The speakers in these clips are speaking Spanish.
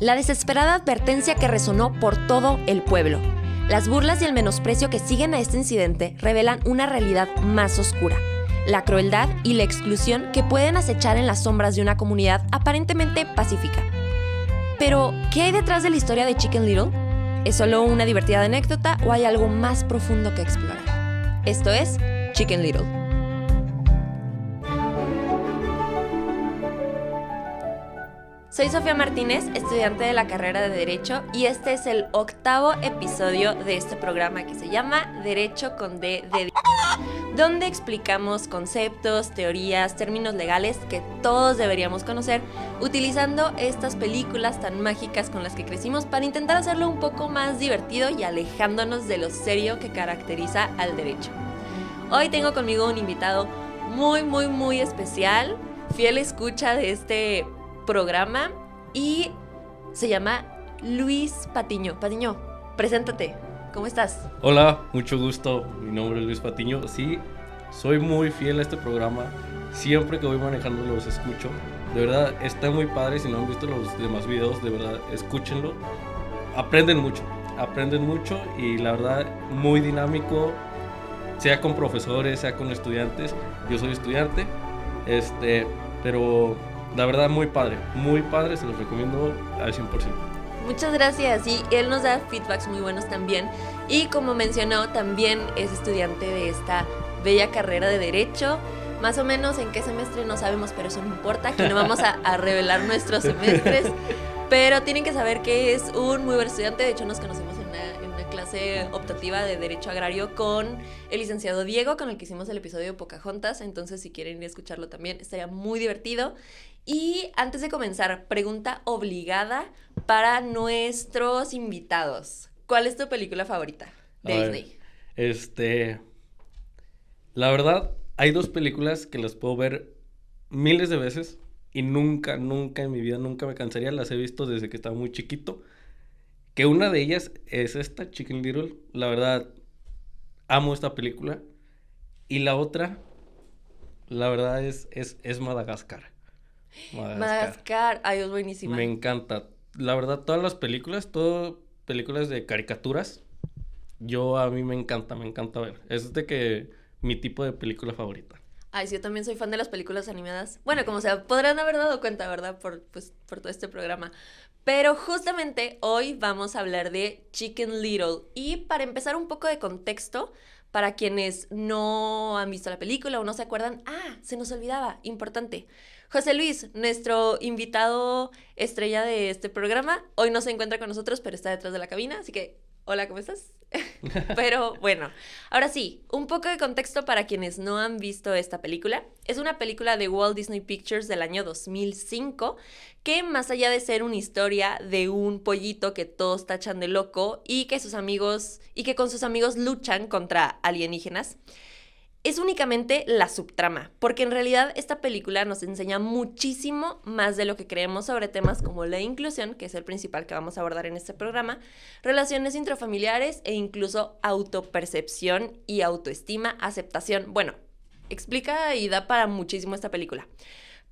La desesperada advertencia que resonó por todo el pueblo. Las burlas y el menosprecio que siguen a este incidente revelan una realidad más oscura. La crueldad y la exclusión que pueden acechar en las sombras de una comunidad aparentemente pacífica. Pero, ¿qué hay detrás de la historia de Chicken Little? ¿Es solo una divertida anécdota o hay algo más profundo que explorar? Esto es Chicken Little. Soy Sofía Martínez, estudiante de la carrera de Derecho, y este es el 8º episodio de este programa que se llama Derecho con D de donde explicamos conceptos, teorías, términos legales que todos deberíamos conocer utilizando estas películas tan mágicas con las que crecimos para intentar hacerlo un poco más divertido y alejándonos de lo serio que caracteriza al derecho. Hoy tengo conmigo un invitado muy especial, fiel escucha de este programa, y se llama Luis Patiño. Patiño, preséntate, ¿cómo estás? Hola, mucho gusto, mi nombre es Luis Patiño. Sí, soy muy fiel a este programa, siempre que voy manejando los escucho. De verdad, está muy padre. Si no han visto los demás videos, de verdad, escúchenlo. Aprenden mucho y la verdad, muy dinámico, sea con profesores, sea con estudiantes. Yo soy estudiante, pero la verdad muy padre, se los recomiendo al 100%. Muchas gracias, y él nos da feedbacks muy buenos también, y como mencionó, también es estudiante de esta bella carrera de Derecho. Más o menos en qué semestre no sabemos, pero eso no importa, aquí no vamos a revelar nuestros semestres, pero tienen que saber que es un muy buen estudiante. De hecho, nos conocemos en una clase optativa de Derecho Agrario con el licenciado Diego, con el que hicimos el episodio de Pocahontas, entonces si quieren ir a escucharlo también, estaría muy divertido. Y antes de comenzar, pregunta obligada para nuestros invitados. ¿Cuál es tu película favorita de Disney? La verdad, hay dos películas que las puedo ver miles de veces y nunca en mi vida, nunca me cansaría. Las he visto desde que estaba muy chiquito. Que una de ellas es esta, Chicken Little. La verdad, amo esta película. Y la otra, la verdad, es Madagascar. Madagascar, ay, es buenísima. Me encanta. La verdad, todas las películas, películas de caricaturas, a mí me encanta ver. Es de que mi tipo de película favorita. Ay, sí, yo también soy fan de las películas animadas. Bueno, como se podrán haber dado cuenta, ¿verdad? Por todo este programa. Pero justamente hoy vamos a hablar de Chicken Little. Y para empezar, un poco de contexto, para quienes no han visto la película o no se acuerdan. Se nos olvidaba, importante. José Luis, nuestro invitado estrella de este programa, hoy no se encuentra con nosotros, pero está detrás de la cabina, así que, hola, ¿cómo estás? Pero bueno, ahora sí, un poco de contexto para quienes no han visto esta película. Es una película de Walt Disney Pictures del año 2005, que más allá de ser una historia de un pollito que todos tachan de loco y que con sus amigos luchan contra alienígenas, es únicamente la subtrama, porque en realidad esta película nos enseña muchísimo más de lo que creemos sobre temas como la inclusión, que es el principal que vamos a abordar en este programa, relaciones intrafamiliares e incluso autopercepción y autoestima, aceptación. Bueno, explica y da para muchísimo esta película.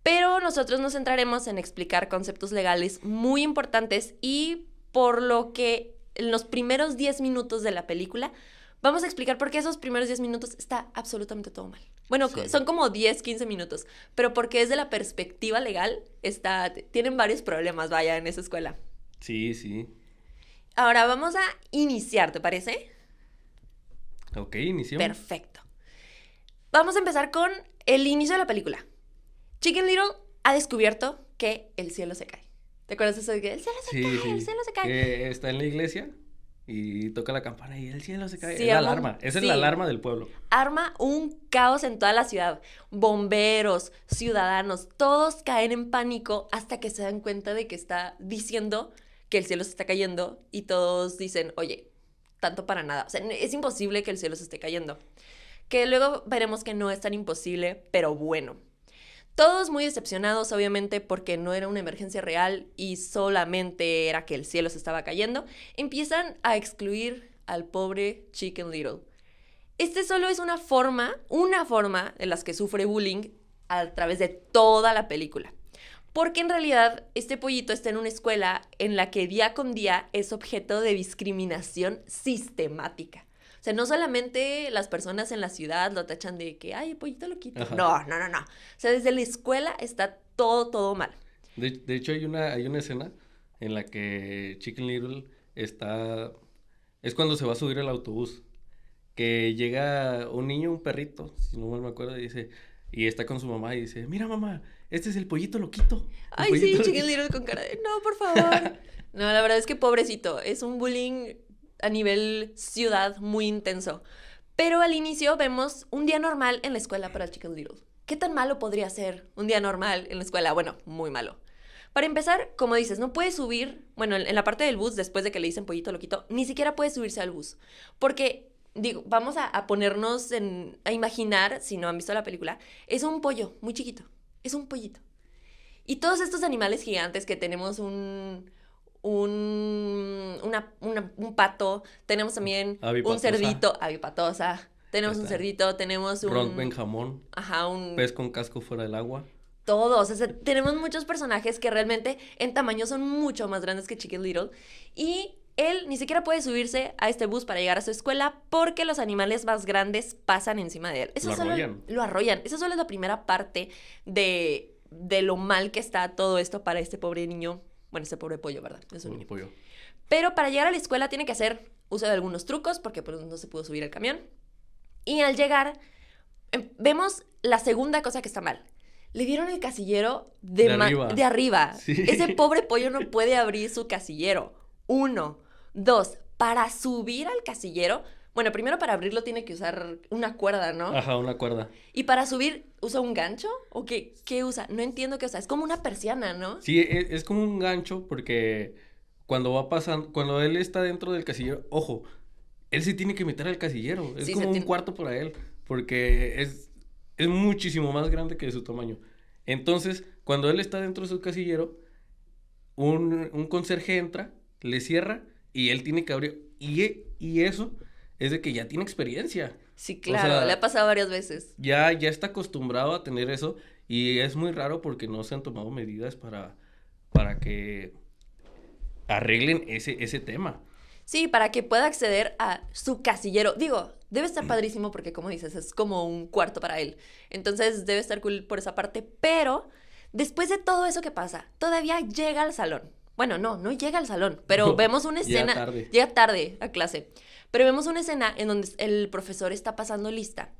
Pero nosotros nos centraremos en explicar conceptos legales muy importantes, y por lo que en los primeros 10 minutos de la película vamos a explicar por qué esos primeros 10 minutos está absolutamente todo mal. Bueno, sí, son como 10, 15 minutos, pero porque desde la perspectiva legal tienen varios problemas, vaya, en esa escuela. Sí. Ahora vamos a iniciar, ¿te parece? Ok, iniciamos. Perfecto. Vamos a empezar con el inicio de la película. Chicken Little ha descubierto que el cielo se cae. ¿Te acuerdas de eso de que el cielo se cae, el cielo se cae? Está en la iglesia y toca la campana y el cielo se cae. Sí, es la alarma. Esa es la alarma del pueblo. Arma un caos en toda la ciudad. Bomberos, ciudadanos, todos caen en pánico hasta que se dan cuenta de que está diciendo que el cielo se está cayendo, y todos dicen, oye, tanto para nada. O sea, es imposible que el cielo se esté cayendo. Que luego veremos que no es tan imposible, pero bueno. Todos muy decepcionados, obviamente, porque no era una emergencia real y solamente era que el cielo se estaba cayendo, empiezan a excluir al pobre Chicken Little. Este solo es una forma en las que sufre bullying a través de toda la película. Porque en realidad este pollito está en una escuela en la que día con día es objeto de discriminación sistemática. O sea, no solamente las personas en la ciudad lo tachan de que, ay, pollito loquito. Ajá. No. O sea, desde la escuela está todo mal. De hecho, hay una escena en la que Chicken Little está... Es cuando se va a subir al autobús. Que llega un niño, un perrito, si no mal me acuerdo, y dice... Y está con su mamá y dice, mira mamá, este es el pollito loquito. El Ay, sí, pollito Chicken loquito". Little con cara de, no, por favor. No, la verdad es que pobrecito, es un bullying a nivel ciudad muy intenso. Pero al inicio vemos un día normal en la escuela para Chicken Little. ¿Qué tan malo podría ser un día normal en la escuela? Bueno, muy malo. Para empezar, como dices, no puede subir, bueno, en la parte del bus, después de que le dicen pollito loquito, ni siquiera puede subirse al bus. Porque, digo, vamos a ponernos a imaginar, si no han visto la película, es un pollo muy chiquito, es un pollito. Y todos estos animales gigantes que tenemos un pato, tenemos también un Avipatosa. cerdito, avipatosa, tenemos un Está. cerdito, tenemos Rompen jamón, ajá, un pez con casco fuera del agua. todos, o sea, tenemos muchos personajes que realmente en tamaño son mucho más grandes que Chicken Little y él ni siquiera puede subirse a este bus para llegar a su escuela porque los animales más grandes pasan encima de él. Lo arrollan. Lo arrollan. Esa solo es la primera parte de lo mal que está todo esto para este pobre niño. Bueno, este pobre pollo, ¿verdad? Es un niño. Pollo. Pero para llegar a la escuela tiene que hacer uso de algunos trucos porque pues, no se pudo subir al camión. Y al llegar, vemos la segunda cosa que está mal. Le dieron el casillero De arriba. de arriba. Sí. Ese pobre pollo no puede abrir su casillero. 1, 2, para subir al casillero, bueno, primero para abrirlo tiene que usar una cuerda, ¿no? Ajá, una cuerda. Y para subir, ¿usa un gancho? ¿O qué usa? No entiendo qué usa. Es como una persiana, ¿no? Sí, es como un gancho porque cuando va pasando, cuando él está dentro del casillero, ojo, él se tiene que meter al casillero. Es Sí, como un cuarto para él porque es muchísimo más grande que su tamaño. Entonces, cuando él está dentro de su casillero, un conserje entra, le cierra y él tiene que abrir. Y eso es de que ya tiene experiencia. Sí, claro, sea, le ha pasado varias veces. Ya está acostumbrado a tener eso y es muy raro porque no se han tomado medidas para que arreglen ese tema. Sí, para que pueda acceder a su casillero. Digo, debe estar padrísimo porque, como dices, es como un cuarto para él. Entonces, debe estar cool por esa parte. Pero, después de todo eso que pasa, todavía llega al salón. Bueno, no llega al salón, pero No, vemos una llega escena... tarde. Llega tarde a clase. Pero vemos una escena en donde el profesor está pasando lista.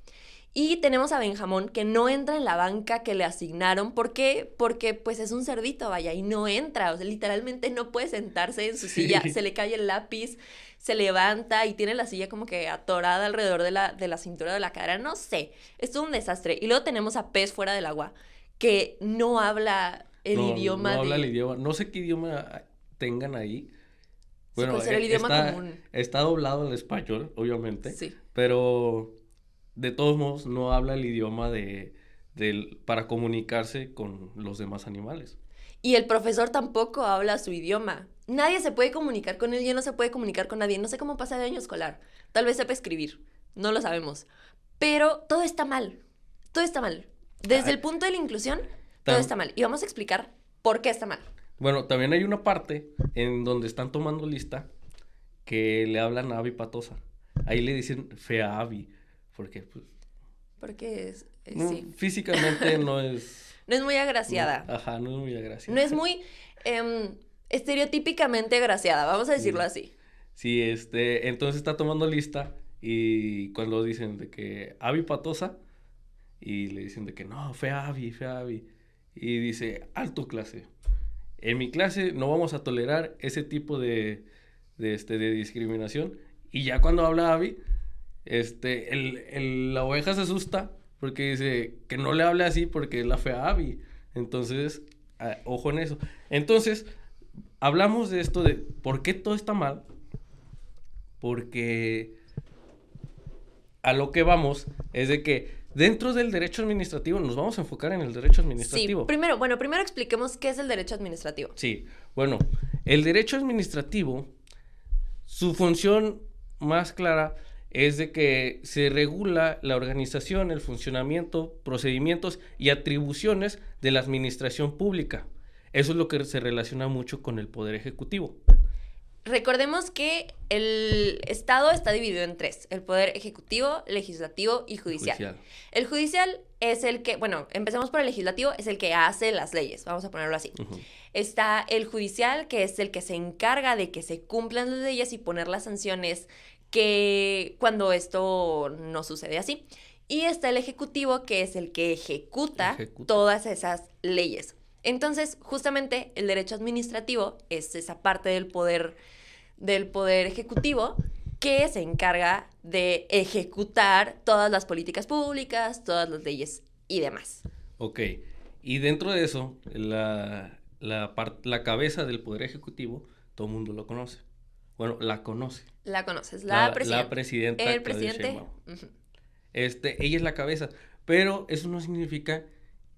Y tenemos a Benjamín que no entra en la banca que le asignaron. ¿Por qué? Porque pues es un cerdito, vaya, y no entra. O sea, literalmente no puede sentarse en su silla. Se le cae el lápiz, se levanta y tiene la silla como que atorada alrededor de la cintura de la cara. No sé, es todo un desastre. Y luego tenemos a Pez fuera del agua, que no habla el idioma no habla el idioma. No sé qué idioma tengan ahí. Bueno, ¿cuál será el idioma común? Está doblado al español, obviamente. Sí. Pero de todos modos no habla el idioma para comunicarse con los demás animales. Y el profesor tampoco habla su idioma. Nadie se puede comunicar con él, ya no se puede comunicar con nadie. No sé cómo pasa de año escolar. Tal vez sepa escribir, no lo sabemos. Pero todo está mal. Todo está mal. Desde el punto de la inclusión, todo está mal. Y vamos a explicar por qué está mal. Bueno, también hay una parte en donde están tomando lista que le hablan a Abby Patosa. Ahí le dicen fea Abby, porque pues, Porque sí. físicamente no es... No es muy agraciada. Ajá, no es muy agraciada. No es muy estereotípicamente agraciada, vamos a decirlo así. Sí, entonces está tomando lista y cuando dicen de que Abby Patosa y le dicen de que no, fea Abby. Y dice, alto clase. En mi clase no vamos a tolerar ese tipo de discriminación. Y ya cuando habla Abby, la oveja se asusta porque dice que no le hable así porque es la fea Abby. Entonces, ojo en eso. Entonces, hablamos de esto de por qué todo está mal. Porque a lo que vamos es de que dentro del derecho administrativo, nos vamos a enfocar en el derecho administrativo. Sí, primero expliquemos qué es el derecho administrativo. Sí, bueno, el derecho administrativo, su función más clara es de que se regula la organización, el funcionamiento, procedimientos y atribuciones de la administración pública. Eso es lo que se relaciona mucho con el poder ejecutivo. Recordemos que el Estado está dividido en tres: el poder ejecutivo, legislativo y judicial. El judicial es el que, bueno, empecemos por el legislativo, es el que hace las leyes, vamos a ponerlo así. Está el judicial, que es el que se encarga de que se cumplan las leyes y poner las sanciones que cuando esto no sucede así. Y está el ejecutivo, que es el que ejecuta todas esas leyes. Entonces, justamente, el derecho administrativo es esa parte del poder ejecutivo que se encarga de ejecutar todas las políticas públicas, todas las leyes y demás. Ok, y dentro de eso, la cabeza del poder ejecutivo, todo el mundo lo conoce. Bueno, la conoce. La conoces, la presidenta. La presidenta. El presidente. Ella es la cabeza, pero eso no significa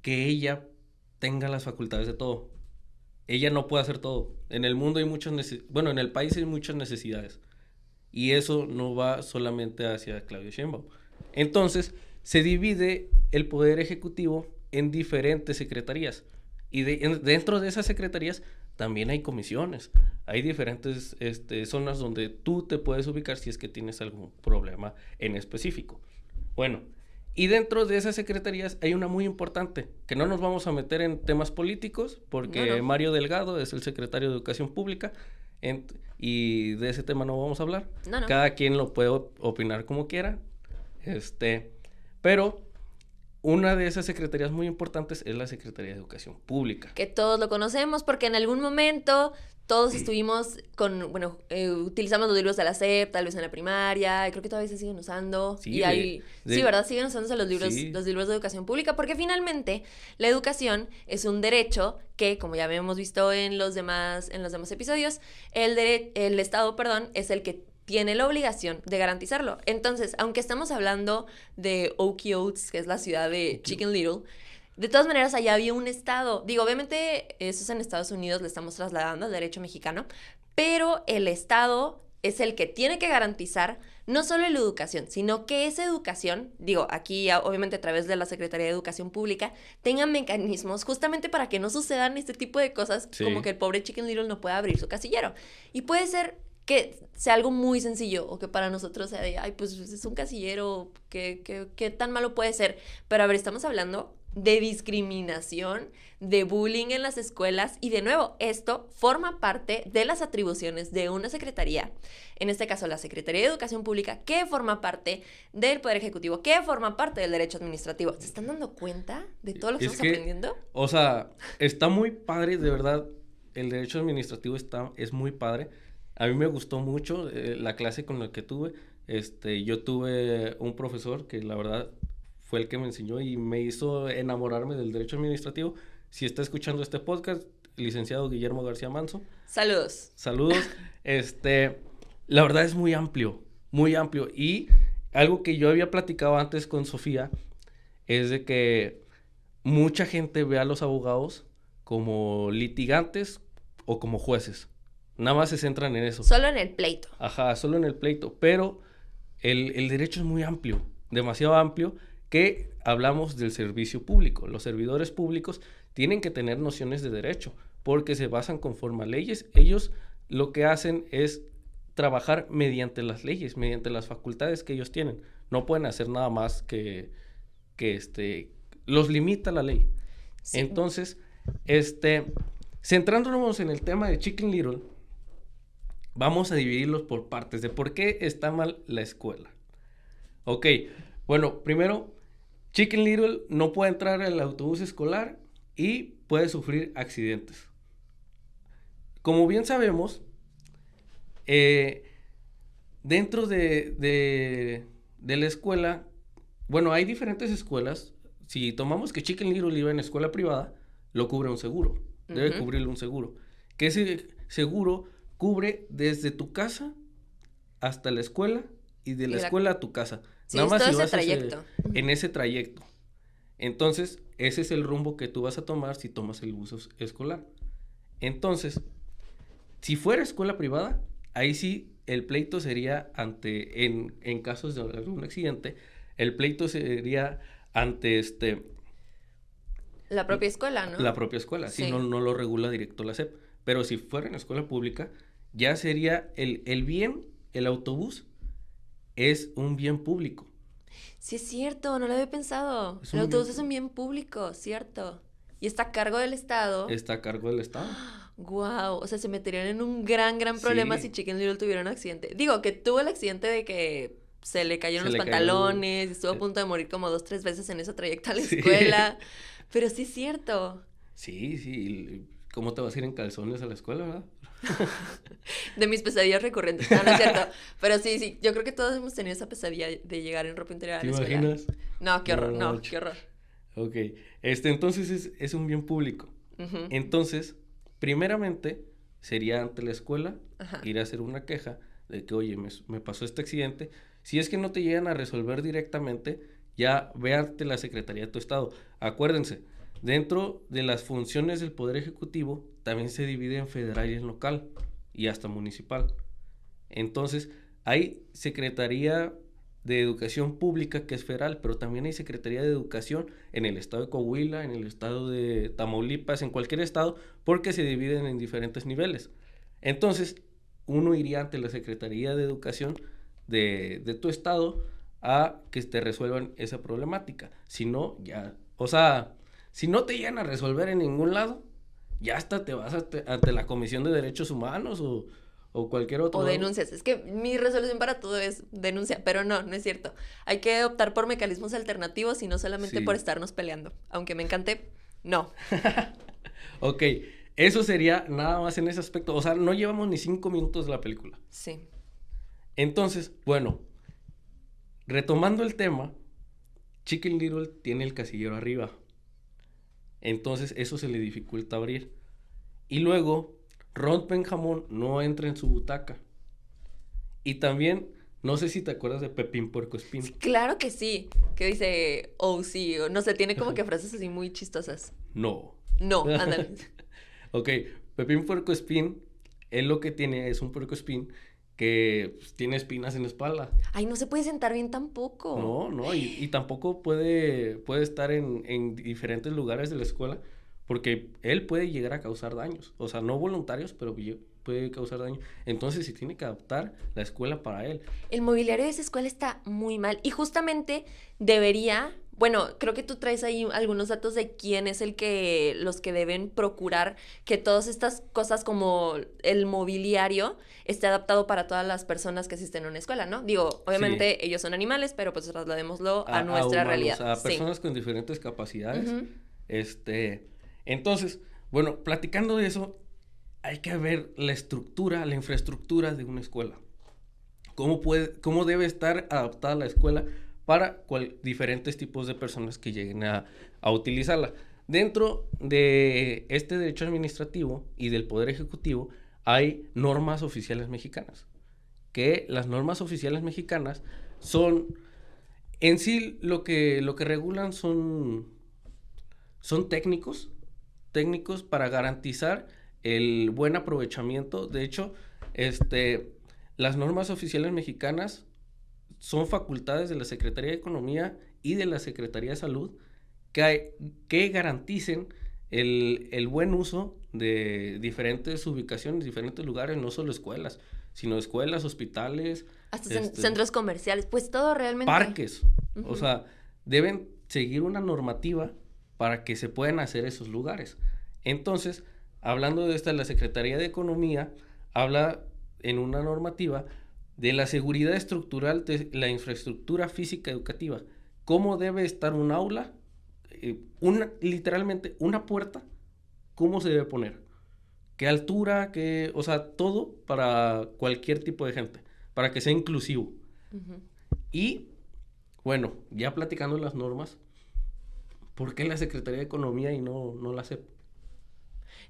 que ella tenga las facultades de todo. Ella no puede hacer todo. En el mundo hay en el país hay muchas necesidades. Y eso no va solamente hacia Claudia Sheinbaum. Entonces, se divide el poder ejecutivo en diferentes secretarías. Y dentro de esas secretarías también hay comisiones. Hay diferentes zonas donde tú te puedes ubicar si es que tienes algún problema en específico. Bueno, y dentro de esas secretarías hay una muy importante, que no nos vamos a meter en temas políticos, porque no. Mario Delgado es el secretario de Educación Pública, y de ese tema no vamos a hablar. No. Cada quien lo puede opinar como quiera, pero una de esas secretarías muy importantes es la Secretaría de Educación Pública. Que todos lo conocemos porque en algún momento todos estuvimos utilizamos los libros de la SEP, tal vez en la primaria, y creo que todavía se siguen usando. Sí, sí, ¿verdad? Siguen usándose los libros de educación pública, porque finalmente la educación es un derecho que, como ya habíamos visto en los demás episodios, el Estado, es el que tiene la obligación de garantizarlo. Entonces, aunque estamos hablando de Okie Oats, que es la ciudad de Chicken Little, de todas maneras, allá había un estado. Digo, obviamente, eso es en Estados Unidos, le estamos trasladando al derecho mexicano, pero el estado es el que tiene que garantizar no solo la educación, sino que esa educación, digo, aquí obviamente a través de la Secretaría de Educación Pública, tenga mecanismos justamente para que no sucedan este tipo de cosas, como que el pobre Chicken Little no pueda abrir su casillero. Y puede ser que sea algo muy sencillo, o que para nosotros sea de, ay, pues es un casillero, ¿qué tan malo puede ser? Pero a ver, estamos hablando de discriminación, de bullying en las escuelas, y de nuevo, esto forma parte de las atribuciones de una secretaría, en este caso la Secretaría de Educación Pública, que forma parte del Poder Ejecutivo, que forma parte del derecho administrativo. ¿Se están dando cuenta de todo lo que estamos aprendiendo? O sea, está muy padre, de verdad, el derecho administrativo es muy padre. A mí me gustó mucho la clase con la que tuve. Yo tuve un profesor que la verdad fue el que me enseñó y me hizo enamorarme del derecho administrativo. Si está escuchando este podcast, licenciado Guillermo García Manso. Saludos. Saludos. La verdad es muy amplio. Y algo que yo había platicado antes con Sofía es de que mucha gente ve a los abogados como litigantes o como jueces. Nada más se centran en eso. Solo en el pleito. Ajá, solo en el pleito. Pero el derecho es muy amplio, demasiado amplio, que hablamos del servicio público. Los servidores públicos tienen que tener nociones de derecho, porque se basan conforme a leyes. Ellos lo que hacen es trabajar mediante las leyes, mediante las facultades que ellos tienen. No pueden hacer nada más que los limita la ley. Sí. Entonces, centrándonos en el tema de Chicken Little, vamos a dividirlos por partes de por qué está mal la escuela. Ok, bueno, primero, Chicken Little no puede entrar al autobús escolar y puede sufrir accidentes. Como bien sabemos, dentro de la escuela, bueno, hay diferentes escuelas. Si tomamos que Chicken Little iba en escuela privada, lo cubre un seguro. Debe cubrirle un seguro. Que ese seguro cubre desde tu casa hasta la escuela y de la escuela a tu casa. Sí, nada más si vas en ese trayecto. Entonces, ese es el rumbo que tú vas a tomar si tomas el bus escolar. Entonces, si fuera escuela privada, ahí sí el pleito sería en casos de algún accidente, el pleito sería ante La propia escuela, ¿no? La propia escuela, sí, Sí. no lo regula directo la SEP. Pero si fuera en escuela pública, ya sería el bien, el autobús es un bien público. Sí, es cierto, no lo había pensado. Es El un autobús bien, es un bien público, cierto. Y está a cargo del Estado. está a cargo del Estado. Wow, o sea, se meterían en un gran problema si Sí, Chicken Little tuviera un accidente. Digo, que tuvo el accidente de que se le cayeron se los le cayó el... pantalones, y estuvo a eh, punto de morir como 2, 3 veces en esa trayecto a la Sí, escuela. Pero sí es cierto. sí. ¿Cómo te vas a ir en calzones a la escuela, verdad? De mis pesadillas recurrentes. No, no es cierto. Pero sí, yo creo que todos hemos tenido esa pesadilla de llegar en ropa interior a ¿Te la escuela. imaginas? No, qué horror, no, Ch- qué horror. Ok, entonces es un bien público. Ujú. Entonces, primeramente, sería ante la escuela Ajá. ir a hacer una queja de que, oye, me pasó este accidente. Si es que no te llegan a resolver directamente, ya ve ante la Secretaría de tu Estado. Acuérdense, dentro de las funciones del Poder Ejecutivo, también se divide en federal y en local, y hasta municipal. Entonces, hay Secretaría de Educación Pública, que es federal, pero también hay Secretaría de Educación en el estado de Coahuila, en el estado de Tamaulipas, en cualquier estado, porque se dividen en diferentes niveles. Entonces, uno iría ante la Secretaría de Educación de tu estado a que te resuelvan esa problemática. Si no, ya, o sea, si no te llegan a resolver en ningún lado, ya hasta te vas ante la Comisión de Derechos Humanos o cualquier otro O lado. denuncias. Es que mi resolución para todo es denuncia, pero no, no es cierto. Hay que optar por mecanismos alternativos y no solamente Sí. por estarnos peleando. Aunque me encante, no. Ok, eso sería nada más en ese aspecto. O sea, no llevamos ni 5 minutos de la película. Sí. Entonces, bueno, retomando el tema, Chicken Little tiene el casillero arriba. Entonces, eso se le dificulta abrir. Y luego, Ron Benjamón no entra en su butaca. Y también, no sé si te acuerdas de Pepín Puercoespín. Claro que sí. Que dice, oh sí, o no sé, tiene como que frases así muy chistosas. No. No, ándale. Ok, Pepín Puercoespín, él lo que tiene es un puercoespín que pues, tiene espinas en la espalda. Ay, no se puede sentar bien tampoco. No, y tampoco puede estar en diferentes lugares de la escuela porque él puede llegar a causar daños. O sea, no voluntarios, pero puede causar daño. Entonces, se tiene que adaptar la escuela para él. El mobiliario de esa escuela está muy mal y justamente debería, bueno, creo que tú traes ahí algunos datos de quién es los que deben procurar que todas estas cosas como el mobiliario esté adaptado para todas las personas que asisten a una escuela, ¿no? Digo, obviamente ellos son animales, pero pues trasladémoslo a nuestra humanos, realidad. a Sí. personas con diferentes capacidades. Ujú. Entonces, bueno, platicando de eso, hay que ver la estructura, la infraestructura de una escuela. Cómo debe estar adaptada la escuela para diferentes tipos de personas que lleguen a utilizarla. Dentro de este derecho administrativo y del Poder Ejecutivo hay normas oficiales mexicanas, que las normas oficiales mexicanas son, en sí, lo que regulan son técnicos para garantizar el buen aprovechamiento. De hecho, las normas oficiales mexicanas son facultades de la Secretaría de Economía y de la Secretaría de Salud que garanticen el buen uso de diferentes ubicaciones, diferentes lugares, no solo escuelas, sino escuelas, hospitales, Hasta centros comerciales, pues todo realmente. parques. Ujú. O sea, deben seguir una normativa para que se puedan hacer esos lugares. Entonces, hablando de esta, la Secretaría de Economía habla en una normativa de la seguridad estructural de la infraestructura física educativa. ¿Cómo debe estar un aula? Literalmente, una puerta, ¿cómo se debe poner? ¿Qué altura? O sea, todo para cualquier tipo de gente, para que sea inclusivo. Ujú. Y, bueno, ya platicando las normas, ¿por qué la Secretaría de Economía y no la SEP?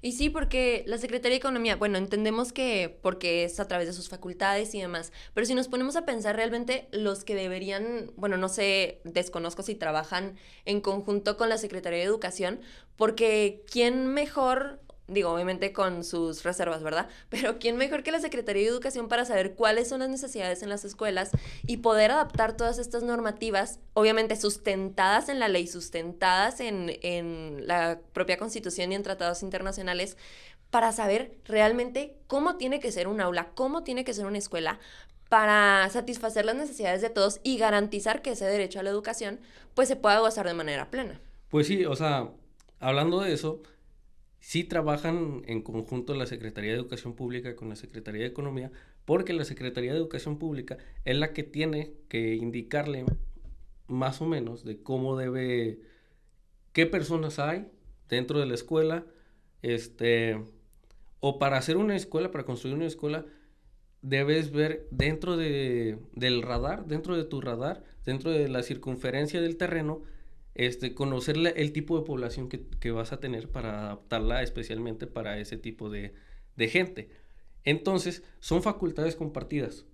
Y sí, porque la Secretaría de Economía, bueno, entendemos que porque es a través de sus facultades y demás, pero si nos ponemos a pensar realmente los que deberían, bueno, no sé, desconozco si trabajan en conjunto con la Secretaría de Educación, porque ¿quién mejor digo, obviamente con sus reservas, ¿verdad? Pero ¿quién mejor que la Secretaría de Educación para saber cuáles son las necesidades en las escuelas y poder adaptar todas estas normativas, obviamente sustentadas en la ley, sustentadas en la propia Constitución y en tratados internacionales, para saber realmente cómo tiene que ser un aula, cómo tiene que ser una escuela, para satisfacer las necesidades de todos y garantizar que ese derecho a la educación pues se pueda gozar de manera plena? Pues sí, o sea, hablando de eso, sí trabajan en conjunto la Secretaría de Educación Pública con la Secretaría de Economía, porque la Secretaría de Educación Pública es la que tiene que indicarle más o menos de cómo debe, qué personas hay dentro de la escuela, o para hacer una escuela, para construir una escuela, debes ver del radar, dentro de tu radar, dentro de la circunferencia del terreno, conocer el tipo de población que vas a tener para adaptarla especialmente para ese tipo de gente. Entonces, son facultades compartidas.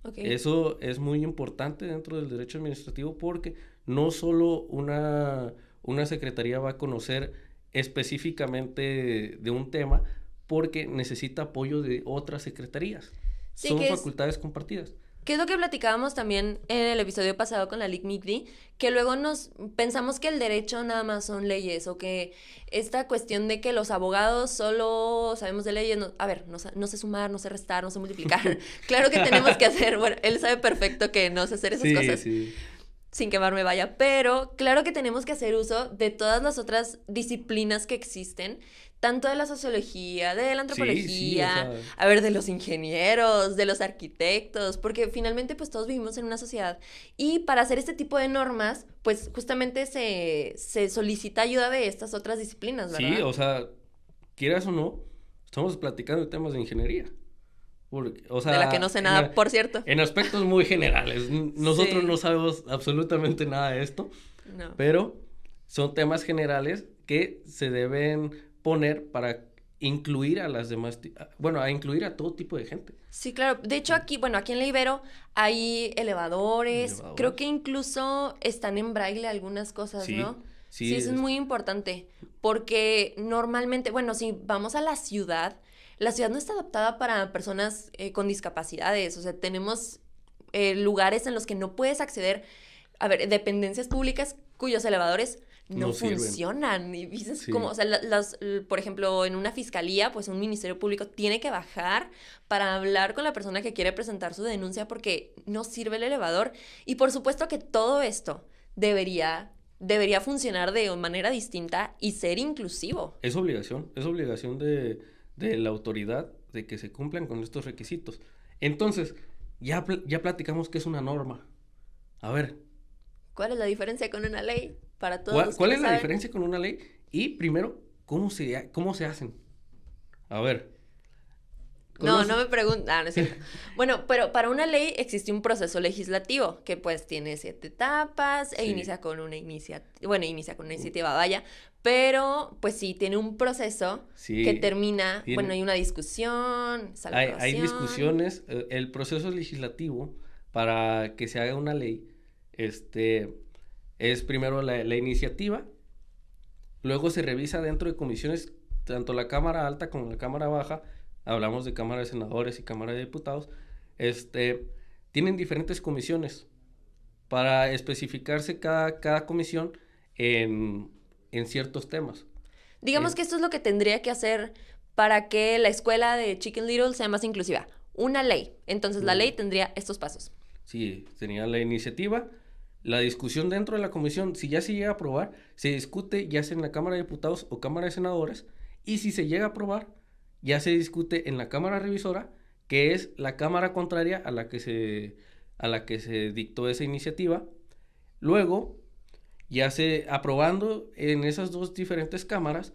Okay. Eso es muy importante dentro del derecho administrativo porque no solo una secretaría va a conocer específicamente de un tema porque necesita apoyo de otras secretarías. Sí, Son facultades compartidas. ¿Qué es lo que platicábamos también en el episodio pasado con la Lic MICDI? Que luego nos pensamos que el derecho nada más son leyes o que esta cuestión de que los abogados solo sabemos de leyes, no, a ver, no sé sumar, no sé restar, no sé multiplicar. Claro que tenemos que hacer, bueno, él sabe perfecto que no sé hacer esas cosas. Sí. Sin quemarme vaya, pero claro que tenemos que hacer uso de todas las otras disciplinas que existen, tanto de la sociología, de la antropología, o sea, a ver, de los ingenieros, de los arquitectos, porque finalmente pues todos vivimos en una sociedad y para hacer este tipo de normas, pues justamente se solicita ayuda de estas otras disciplinas, ¿verdad? Sí, o sea, quieras o no, estamos platicando de temas de ingeniería. Porque, o sea, de la que no sé nada, por cierto. En aspectos muy generales. Nosotros Sí. no sabemos absolutamente nada de esto, No. pero son temas generales que se deben poner para incluir a las demás, bueno, a incluir a todo tipo de gente. Sí, claro. De hecho, aquí, bueno, aquí en la Ibero hay elevadores. Creo que incluso están en braille algunas cosas, Sí, ¿no? sí, Sí, eso es muy importante. Porque normalmente, bueno, si vamos a la ciudad no está adaptada para personas con discapacidades. O sea, tenemos lugares en los que no puedes acceder. A ver, dependencias públicas cuyos elevadores no funcionan. Y dices, Sí. como, o sea, por ejemplo, en una fiscalía, pues un ministerio público tiene que bajar para hablar con la persona que quiere presentar su denuncia porque no sirve el elevador. Y por supuesto que todo esto debería funcionar de manera distinta y ser inclusivo. Es obligación de la autoridad de que se cumplan con estos requisitos. Entonces, ya platicamos que es una norma. A ver. ¿Cuál es la diferencia con una ley? Para todos. ¿Cuál es la diferencia con una ley? Y primero, ¿cómo se hacen? A ver. No me preguntan. No es cierto. Bueno, pero para una ley existe un proceso legislativo que pues tiene 7 etapas e inicia con una iniciativa, vaya, pero pues sí, tiene un proceso que termina, bueno, hay una discusión, hay discusiones, el proceso legislativo para que se haga una ley, es primero la iniciativa, luego se revisa dentro de comisiones, tanto la Cámara Alta como la Cámara Baja, hablamos de Cámara de Senadores y Cámara de Diputados, tienen diferentes comisiones para especificarse cada comisión en ciertos temas. Digamos que esto es lo que tendría que hacer para que la escuela de Chicken Little sea más inclusiva. Una ley. Entonces la ley tendría estos pasos. Sí, tenía la iniciativa, la discusión dentro de la comisión, si ya se llega a aprobar, se discute ya sea en la Cámara de Diputados o Cámara de Senadores, y si se llega a aprobar, ya se discute en la Cámara Revisora, que es la cámara contraria a la que se dictó esa iniciativa. Luego, ya aprobando en esas dos diferentes cámaras,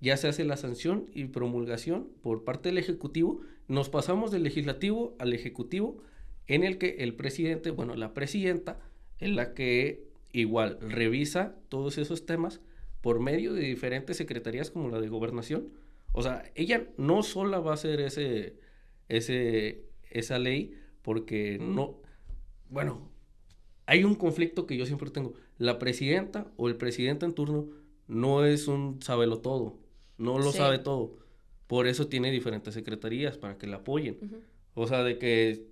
ya se hace la sanción y promulgación por parte del Ejecutivo. Nos pasamos del Legislativo al Ejecutivo, en el que el presidente, bueno, la presidenta, es la que igual revisa todos esos temas por medio de diferentes secretarías como la de Gobernación. O sea, ella no sola va a hacer esa ley porque no, bueno, hay un conflicto que yo siempre tengo. La presidenta o el presidente en turno no es un sabelotodo. no lo Sí. sabe todo. Por eso tiene diferentes secretarías para que la apoyen. Ujú. O sea, de que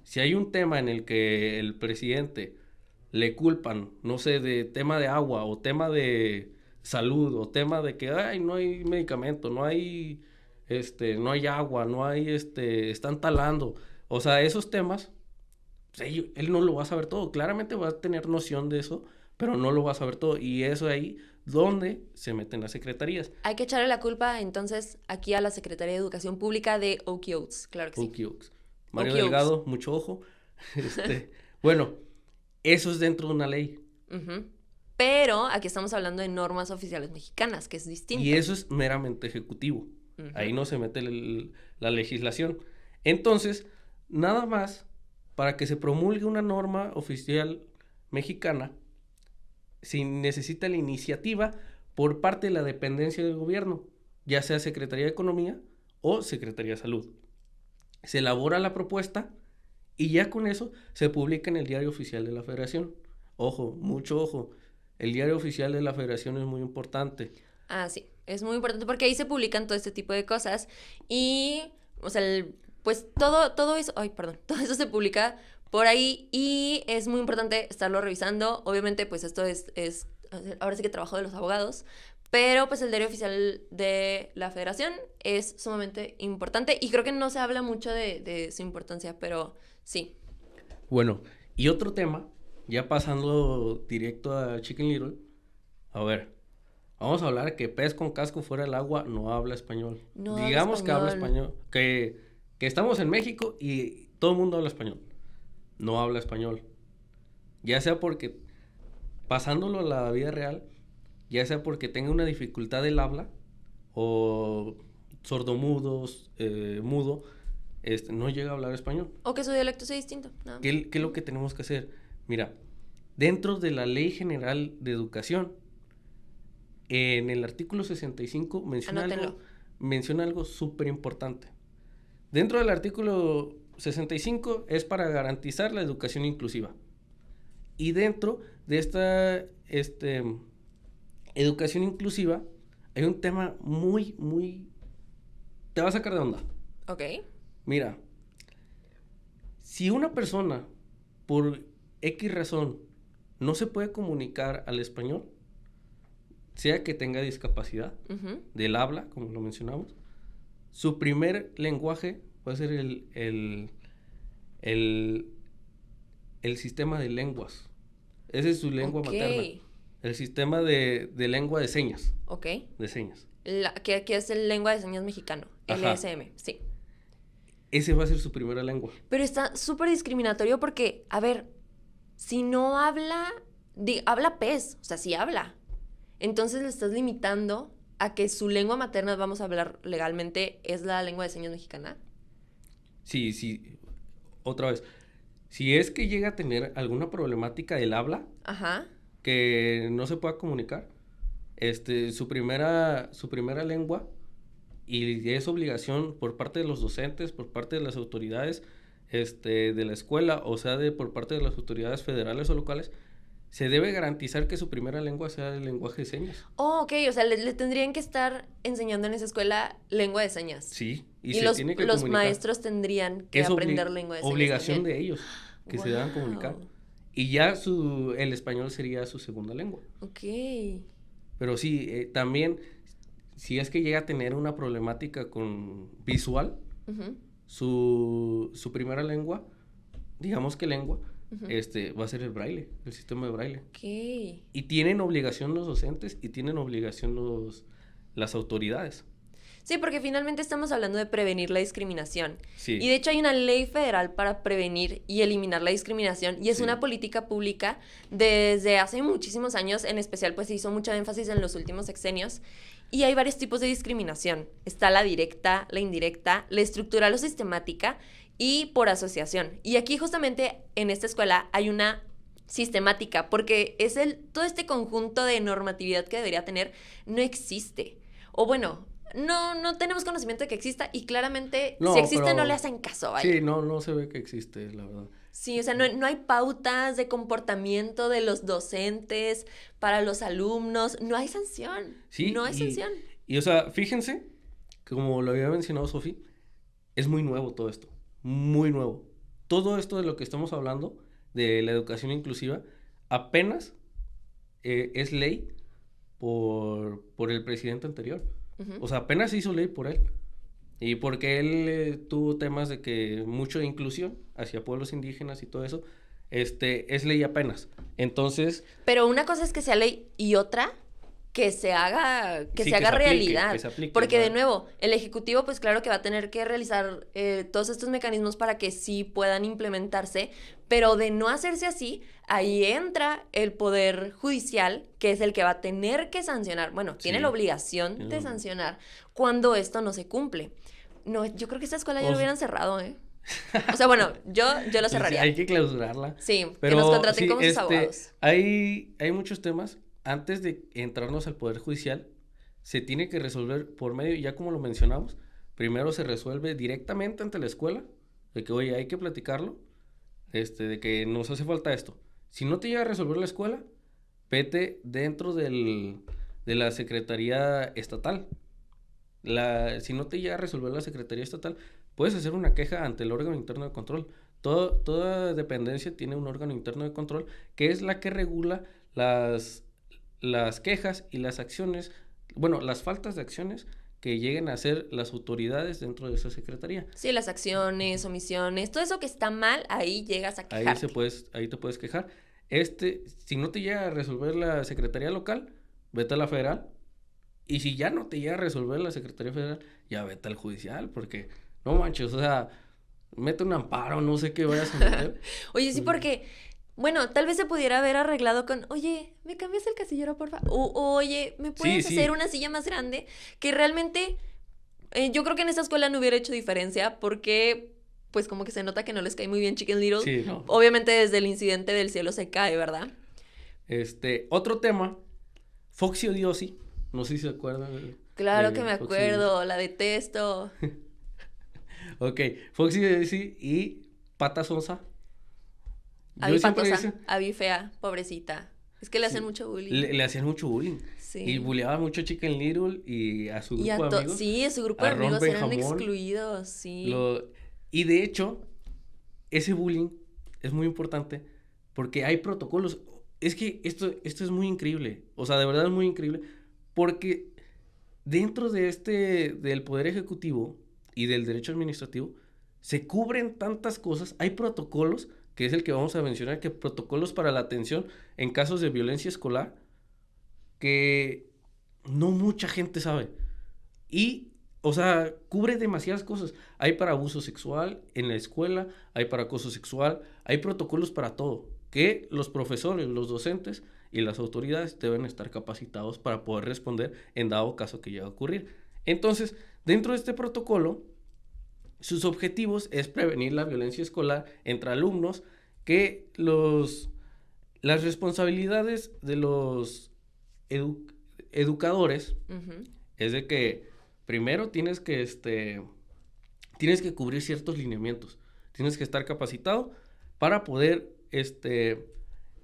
si hay un tema en el que el presidente le culpan, no sé, de tema de agua o tema de salud o tema de que ay, no hay medicamento, no hay agua, están talando. O sea, esos temas, pues, él no lo va a saber todo. Claramente va a tener noción de eso, pero no lo va a saber todo. Y eso ahí donde se meten las secretarías. Hay que echarle la culpa entonces aquí a la Secretaría de Educación Pública de Okie Oaks, claro que sí. Okie Oaks. Mario Okie Oaks. Delgado, mucho ojo. Bueno, eso es dentro de una ley. Ujú. Pero aquí estamos hablando de normas oficiales mexicanas, que es distinto. Y eso es meramente ejecutivo. Ujú. Ahí no se mete la legislación. Entonces, nada más, para que se promulgue una norma oficial mexicana, se necesita la iniciativa por parte de la dependencia del gobierno, ya sea Secretaría de Economía o Secretaría de Salud. Se elabora la propuesta y ya con eso se publica en el Diario Oficial de la Federación. Ojo, mucho ojo. El Diario Oficial de la Federación es muy importante. Ah, sí, es muy importante porque ahí se publican todo este tipo de cosas y, o sea, pues todo eso, ay, perdón, todo eso se publica por ahí y es muy importante estarlo revisando. Obviamente, pues esto es ahora sí que trabajo de los abogados, pero pues el diario oficial de la Federación es sumamente importante y creo que no se habla mucho de su importancia, pero sí. Bueno, y otro tema, ya pasando directo a Chicken Little, a ver, vamos a hablar que pez con casco fuera del agua no habla español. No habla Digamos que habla español. español, que estamos en México y todo el mundo habla español. No habla español. Ya sea porque, pasándolo a la vida real, ya sea porque tenga una dificultad del habla o sordomudos, mudo, no llega a hablar español. O que su dialecto sea distinto. No. ¿Qué es lo que tenemos que hacer? Mira, dentro de la Ley General de Educación, en el artículo 65 Anótenlo. menciona algo súper importante. Dentro del artículo 65 es para garantizar la educación inclusiva. Y dentro de esta educación inclusiva hay un tema muy... Te va a sacar de onda. Ok. Mira, si una persona por X razón no se puede comunicar al español, sea que tenga discapacidad Ujú. del habla, como lo mencionamos, su primer lenguaje va a ser el sistema de lenguas. Esa es su lengua Ok. materna. El sistema de lengua de señas. Ok. De señas. Que es el lengua de señas mexicano. Ajá. LSM, sí. Ese va a ser su primera lengua. Pero está súper discriminatorio porque, a ver, si no habla, habla pez, o sea, sí habla. Entonces le estás limitando a que su lengua materna, vamos a hablar legalmente, es la lengua de señas mexicana. Sí, otra vez. Si es que llega a tener alguna problemática del habla, Ajá. que no se pueda comunicar, su primera lengua, y es obligación por parte de los docentes, por parte de las autoridades de la escuela, o sea, por parte de las autoridades federales o locales, se debe garantizar que su primera lengua sea el lenguaje de señas. Oh, ok, o sea, le tendrían que estar enseñando en esa escuela lengua de señas. Sí, Y se los tiene que los comunicar. maestros tendrían que Es aprender lengua de señas obligación también. de ellos que se deban comunicar. Wow. Y ya el español sería su segunda lengua. Ok. Pero sí, también, si es que llega a tener una problemática con visual, Ujú, su primera lengua, digamos que lengua, ujú. va a ser el braille, el sistema de braille. Ok. Y tienen obligación los docentes y tienen obligación las autoridades. Sí, porque finalmente estamos hablando de prevenir la discriminación. Sí. Y de hecho hay una ley federal para prevenir y eliminar la discriminación y es Sí. una política pública desde hace muchísimos años, en especial pues se hizo mucho énfasis en los últimos sexenios y hay varios tipos de discriminación. Está la directa, la indirecta, la estructural o sistemática y por asociación. Y aquí justamente en esta escuela hay una sistemática porque es todo este conjunto de normatividad que debería tener no existe. O bueno, no tenemos conocimiento de que exista y claramente No, si existe pero- no le hacen caso, vaya. Sí, no se ve que existe, la verdad. Sí, o sea, no hay pautas de comportamiento de los docentes para los alumnos, no hay sanción, Sí, no hay sanción. Y, o sea, fíjense, que como lo había mencionado Sofi, es muy nuevo todo esto, muy nuevo. Todo esto de lo que estamos hablando, de la educación inclusiva, apenas es ley por el presidente anterior. Ujú. O sea, apenas se hizo ley por él. Y porque él tuvo temas de que mucho de inclusión hacia pueblos indígenas y todo eso, es ley apenas. Entonces, Pero una cosa es que sea ley y otra que se haga, sí, se haga aplique, realidad. que se aplique, Porque de ¿verdad? nuevo, el Ejecutivo, pues claro que va a tener que realizar todos estos mecanismos para que sí puedan implementarse, pero de no hacerse así, ahí entra el Poder Judicial, que es el que va a tener que sancionar, bueno, tiene la Sí. obligación de sancionar cuando esto no se cumple. No, yo creo que esta escuela ya O lo s- hubieran cerrado, ¿eh? O sea, bueno, yo lo Sí, cerraría. hay que clausurarla. Sí, que nos Pero contraten sí, como sus abogados. hay muchos temas. Antes de entrarnos al Poder Judicial, se tiene que resolver por medio, ya como lo mencionamos, primero se resuelve directamente ante la escuela, de que, oye, hay que platicarlo, de que nos hace falta esto. Si no te llega a resolver la escuela, vete dentro de la Secretaría Estatal. Si no te llega a resolver la Secretaría Estatal, puedes hacer una queja ante el órgano interno de control. Toda dependencia tiene un órgano interno de control que es la que regula las quejas y las acciones, bueno, las faltas de acciones que lleguen a hacer las autoridades dentro de esa secretaría. Sí, las acciones, omisiones, todo eso que está mal, ahí llegas a quejarte. Ahí te puedes quejar. Si no te llega a resolver la secretaría local, vete a la federal. Y si ya no te llega a resolver la Secretaría Federal, ya vete al judicial, porque no manches, o sea, mete un amparo, no sé qué vayas a meter. Oye, sí, porque, bueno, tal vez se pudiera haber arreglado con, oye, ¿me cambias el casillero, porfa? Oye, ¿me Sí, puedes hacer sí, una silla más grande? Que realmente, yo creo que en esta escuela no hubiera hecho diferencia porque, pues como que se nota que no les cae muy bien Chicken Little. sí, no. Obviamente desde el incidente del cielo se cae, ¿verdad? Otro tema, Foxy Odiosi, no sé si se acuerdan. Claro que me Foxy Odiosi. acuerdo, la detesto. Ok, Foxy Odiosi y Pata Sonsa. Yo Avi siempre Patosa, hice, Avi fea, pobrecita. Es que le hacen sí, mucho bullying. le hacían mucho bullying. Sí. Y bulleaba mucho a Chicken Little y a su Y grupo a de amigos. sí, a su grupo a de Ron amigos eran Benjamón, excluidos, sí. Y de hecho, ese bullying es muy importante porque hay protocolos. Es que esto es muy increíble. O sea, de verdad es muy increíble. Porque dentro del Poder Ejecutivo y del Derecho Administrativo se cubren tantas cosas. Hay protocolos, que es el que vamos a mencionar, que protocolos para la atención en casos de violencia escolar, que no mucha gente sabe. Y, o sea, cubre demasiadas cosas. Hay para abuso sexual en la escuela, hay para acoso sexual, hay protocolos para todo, que los profesores, los docentes y las autoridades deben estar capacitados para poder responder en dado caso que llegue a ocurrir. Entonces, dentro de este protocolo, sus objetivos es prevenir la violencia escolar entre alumnos, que las responsabilidades de los educadores Ujú. es de que primero tienes que cubrir ciertos lineamientos, tienes que estar capacitado para poder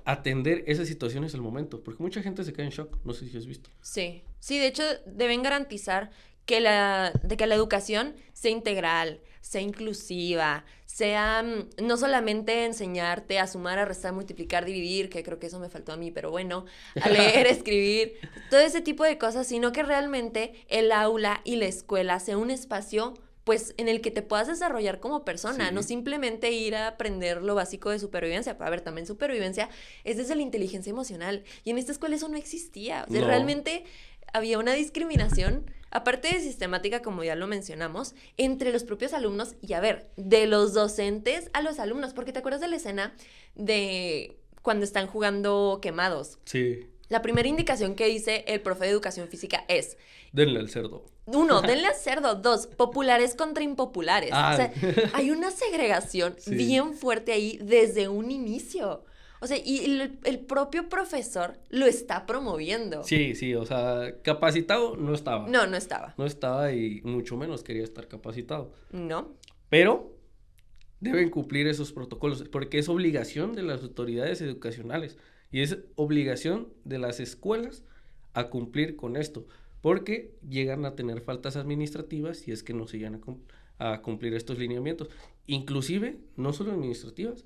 atender esas situaciones al momento, porque mucha gente se queda en shock, no sé si has visto. Sí, sí, de hecho deben garantizar que que la educación sea integral, sea inclusiva, sea no solamente enseñarte a sumar, a restar, multiplicar, dividir, que creo que eso me faltó a mí, pero bueno, a leer, escribir, todo ese tipo de cosas, sino que realmente el aula y la escuela sea un espacio pues en el que te puedas desarrollar como persona, Sí. no simplemente ir a aprender lo básico de supervivencia. A ver, también supervivencia es desde la inteligencia emocional. Y en esta escuela eso no existía. O sea, No. realmente había una discriminación, aparte de sistemática, como ya lo mencionamos, entre los propios alumnos y, a ver, de los docentes a los alumnos. Porque te acuerdas de la escena de cuando están jugando quemados. Sí, La primera indicación que dice el profe de educación física es: denle al cerdo. 1, denle a cerdo. 2, populares contra impopulares. Ah. O sea, hay una segregación Sí. bien fuerte ahí desde un inicio. O sea, y el propio profesor lo está promoviendo. Sí, sí, o sea, capacitado no estaba. No, no estaba. No estaba y mucho menos quería estar capacitado. No. Pero deben cumplir esos protocolos, porque es obligación de las autoridades educacionales y es obligación de las escuelas a cumplir con esto. porque llegan a tener faltas administrativas si es que no se llegan a cumplir estos lineamientos, inclusive no solo administrativas,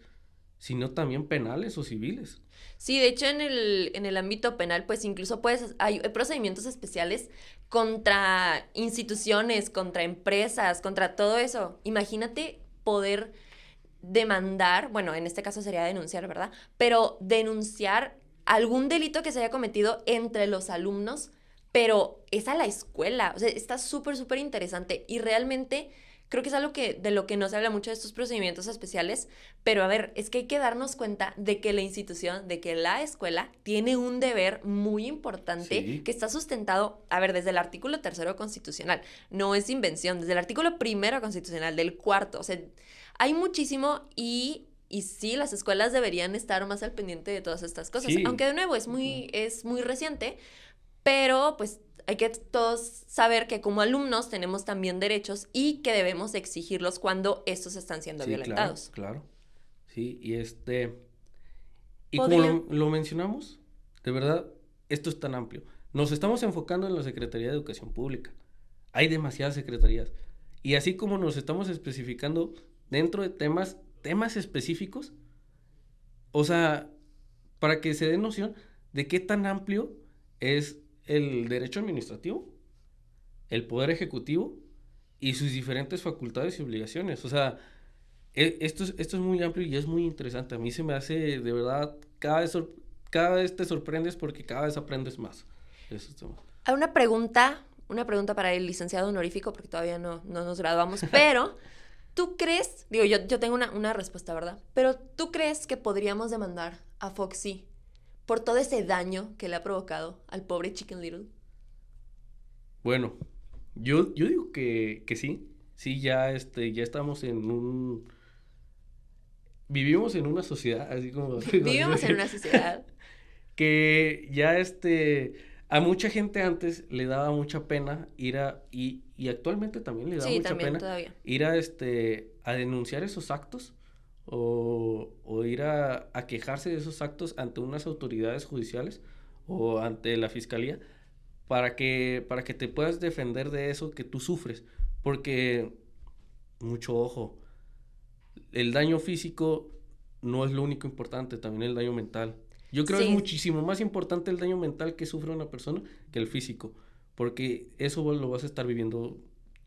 sino también penales o civiles. Sí, de hecho en el ámbito penal, pues incluso hay procedimientos especiales contra instituciones, contra empresas, contra todo eso. Imagínate poder demandar, bueno, en este caso sería denunciar, ¿verdad? Pero denunciar algún delito que se haya cometido entre los alumnos, pero es a la escuela. O sea, está súper, súper interesante y realmente creo que es algo de lo que no se habla mucho de estos procedimientos especiales, pero a ver, es que hay que darnos cuenta de que la institución, de que la escuela tiene un deber muy importante Sí. que está sustentado, a ver, desde el artículo 3º constitucional, no es invención, desde el artículo 1º constitucional, del 4º, o sea, hay muchísimo y sí, las escuelas deberían estar más al pendiente de todas estas cosas, Sí. aunque de nuevo es muy reciente, pero pues hay que todos saber que como alumnos tenemos también derechos y que debemos exigirlos cuando estos están siendo Sí, violentados. claro. Sí, y y Podría- como lo mencionamos, de verdad, esto es tan amplio. Nos estamos enfocando en la Secretaría de Educación Pública. Hay demasiadas secretarías. Y así como nos estamos especificando dentro de temas específicos, o sea, para que se den noción de qué tan amplio es el derecho administrativo, el poder ejecutivo y sus diferentes facultades y obligaciones. O sea, esto es muy amplio y es muy interesante. A mí se me hace, de verdad, cada vez te sorprendes porque cada vez aprendes más de esos temas. Hay una pregunta para el licenciado honorífico, porque todavía no nos graduamos, pero ¿tú crees, digo, yo tengo una respuesta, ¿verdad? Pero ¿tú crees que podríamos demandar a Foxy por todo ese daño que le ha provocado al pobre Chicken Little? Bueno, yo digo que sí. Sí, ya estamos vivimos en una sociedad, así como Vivimos en una sociedad. que ya a mucha gente antes le daba mucha pena y actualmente también le da Sí, mucha también pena todavía. ir a denunciar esos actos o ir a quejarse de esos actos ante unas autoridades judiciales o ante la fiscalía para que te puedas defender de eso que tú sufres, porque mucho ojo, el daño físico no es lo único importante, también el daño mental. Yo creo que es Sí. muchísimo más importante el daño mental que sufre una persona que el físico, porque eso vos lo vas a estar viviendo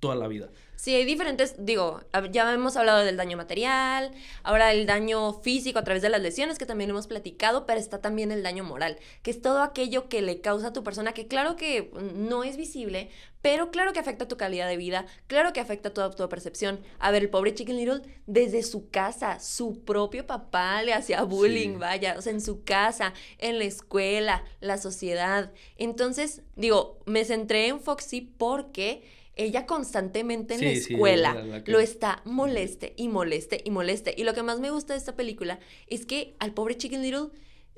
toda la vida. Sí, hay diferentes, digo, ya hemos hablado del daño material, ahora el daño físico a través de las lesiones, que también hemos platicado, pero está también el daño moral, que es todo aquello que le causa a tu persona, que claro que no es visible, pero claro que afecta tu calidad de vida, claro que afecta tu autopercepción. A ver, el pobre Chicken Little, desde su casa, su propio papá le hacía bullying, Sí. vaya, o sea, en su casa, en la escuela, la sociedad. Entonces, digo, me centré en Foxy porque ella constantemente en la Sí, sí, escuela la que- lo está moleste y moleste y moleste. Y lo que más me gusta de esta película es que al pobre Chicken Little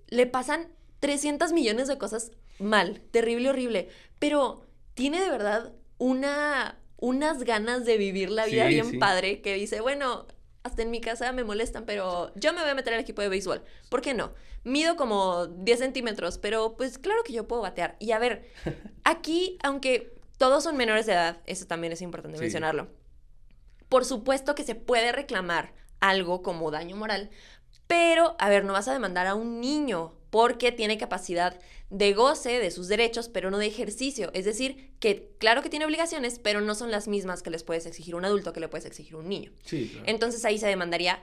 le pasan 300 millones de cosas mal, terrible, horrible, pero tiene de verdad unas ganas de vivir la vida Sí, bien sí. padre, que dice, bueno, hasta en mi casa me molestan, pero yo me voy a meter al equipo de béisbol. ¿Por qué no? Mido como 10 centímetros, pero pues claro que yo puedo batear. Y a ver, aquí, aunque todos son menores de edad, eso también es importante Sí. mencionarlo. Por supuesto que se puede reclamar algo como daño moral, pero, a ver, no vas a demandar a un niño porque tiene capacidad de goce de sus derechos, pero no de ejercicio. Es decir, que claro que tiene obligaciones, pero no son las mismas que les puedes exigir un adulto, que le puedes exigir un niño. Sí, claro. Entonces ahí se demandaría,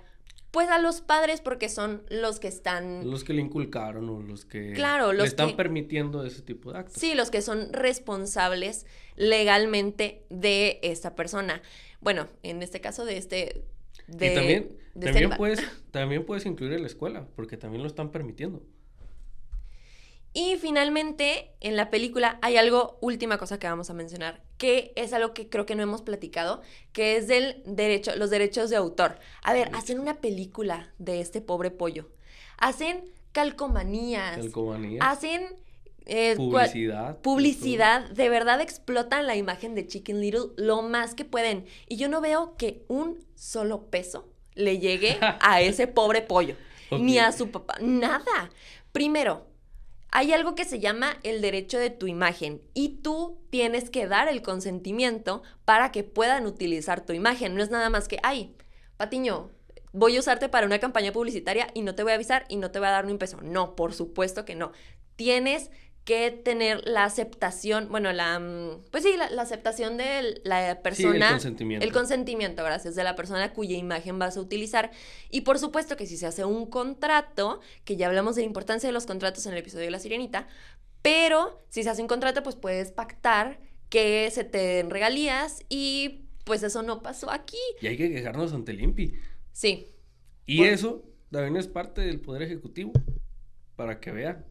pues, a los padres porque son los que están... Los que le inculcaron o los que Claro, le los están que- permitiendo ese tipo de actos. Sí, los que son responsables legalmente de esta persona. Bueno, en este caso de este... Y de también este animal. también puedes incluir en la escuela, porque también lo están permitiendo. Y finalmente, en la película hay algo, última cosa que vamos a mencionar, que es algo que creo que no hemos platicado, que es los derechos de autor. A ver, hacen una película de este pobre pollo. Hacen calcomanías. Calcomanías, Hacen publicidad. de verdad explotan la imagen de Chicken Little lo más que pueden. Y yo no veo que un solo peso le llegue a ese pobre pollo, Ok. ni a su papá, nada. Primero, hay algo que se llama el derecho de tu imagen y tú tienes que dar el consentimiento para que puedan utilizar tu imagen. No es nada más que, ay, Patiño, voy a usarte para una campaña publicitaria y no te voy a avisar y no te voy a dar ni un peso. No, por supuesto que no. Tienes que tener la aceptación, bueno, la aceptación de la persona. Sí, el consentimiento. El consentimiento, gracias, de la persona cuya imagen vas a utilizar. Y por supuesto que si se hace un contrato, que ya hablamos de la importancia de los contratos en el episodio de La Sirenita, pero si se hace un contrato, pues puedes pactar que se te den regalías y pues eso no pasó aquí. Y hay que quejarnos ante el INPI. Sí. Y eso también es parte del Poder Ejecutivo, para que vean.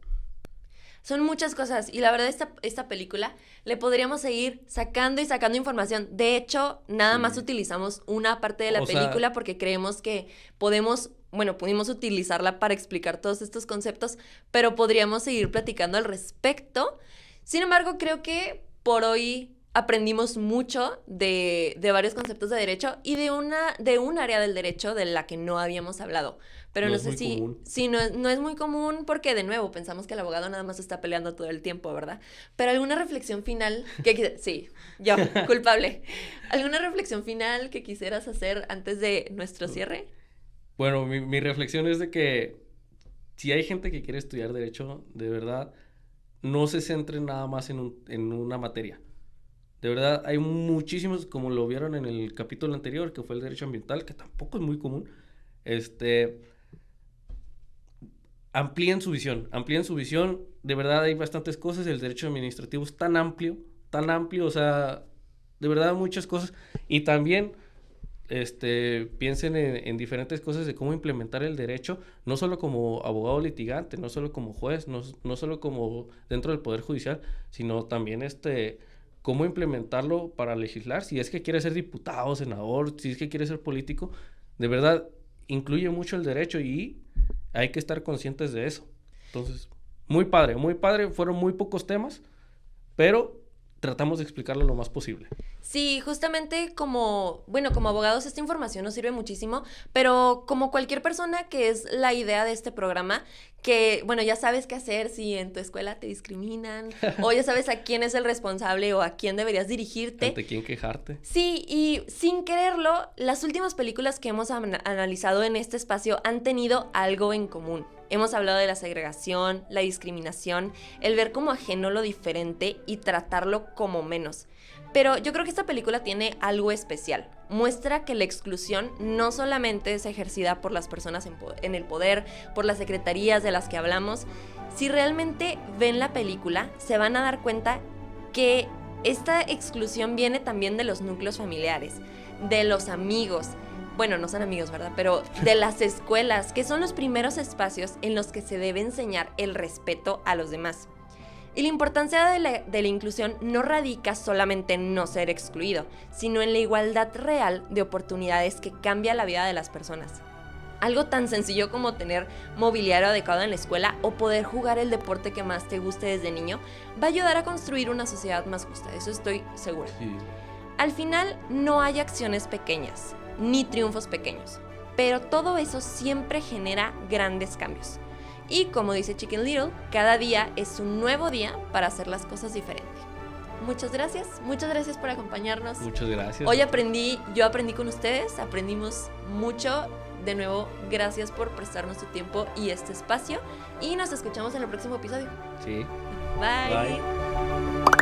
Son muchas cosas y la verdad esta película le podríamos seguir sacando y sacando información. De hecho, nada más utilizamos una parte de la película porque creemos que pudimos utilizarla para explicar todos estos conceptos, pero podríamos seguir platicando al respecto. Sin embargo, creo que por hoy aprendimos mucho de varios conceptos de derecho y de un área del derecho de la que no habíamos hablado. Pero no sé si no es muy común porque, de nuevo, pensamos que el abogado nada más está peleando todo el tiempo, ¿verdad? Pero alguna reflexión final sí, yo, culpable. ¿Alguna reflexión final que quisieras hacer antes de nuestro cierre? Bueno, mi reflexión es de que si hay gente que quiere estudiar derecho, de verdad, no se centren nada más en una materia. De verdad, hay muchísimos, como lo vieron en el capítulo anterior, que fue el derecho ambiental, que tampoco es muy común. Amplíen su visión. De verdad, hay bastantes cosas. El derecho administrativo es tan amplio, o sea, de verdad, muchas cosas. Y también, piensen en diferentes cosas de cómo implementar el derecho, no solo como abogado litigante, no solo como juez, no solo como dentro del Poder Judicial, sino también, cómo implementarlo para legislar, si es que quiere ser diputado, senador, si es que quiere ser político, de verdad, incluye mucho el derecho y hay que estar conscientes de eso. Entonces, muy padre, fueron muy pocos temas, pero tratamos de explicarlo lo más posible. Sí, justamente como abogados esta información nos sirve muchísimo, pero como cualquier persona, que es la idea de este programa, que, ya sabes qué hacer si en tu escuela te discriminan, o ya sabes a quién es el responsable o a quién deberías dirigirte. ¿Ante quién quejarte? Sí, y sin quererlo, las últimas películas que hemos analizado en este espacio han tenido algo en común. Hemos hablado de la segregación, la discriminación, el ver como ajeno lo diferente y tratarlo como menos. Pero yo creo que esta película tiene algo especial. Muestra que la exclusión no solamente es ejercida por las personas en el poder, por las secretarías de las que hablamos. Si realmente ven la película, se van a dar cuenta que esta exclusión viene también de los núcleos familiares, de los amigos. Bueno, no son amigos, ¿verdad? Pero de las escuelas, que son los primeros espacios en los que se debe enseñar el respeto a los demás. Y la importancia de la inclusión no radica solamente en no ser excluido, sino en la igualdad real de oportunidades que cambia la vida de las personas. Algo tan sencillo como tener mobiliario adecuado en la escuela o poder jugar el deporte que más te guste desde niño va a ayudar a construir una sociedad más justa, eso estoy segura. Sí. Al final no hay acciones pequeñas, ni triunfos pequeños, pero todo eso siempre genera grandes cambios. Y como dice Chicken Little, cada día es un nuevo día para hacer las cosas diferente. Muchas gracias por acompañarnos. Muchas gracias. Hoy yo aprendí con ustedes, aprendimos mucho. De nuevo, gracias por prestarnos tu tiempo y este espacio. Y nos escuchamos en el próximo episodio. Sí. Bye.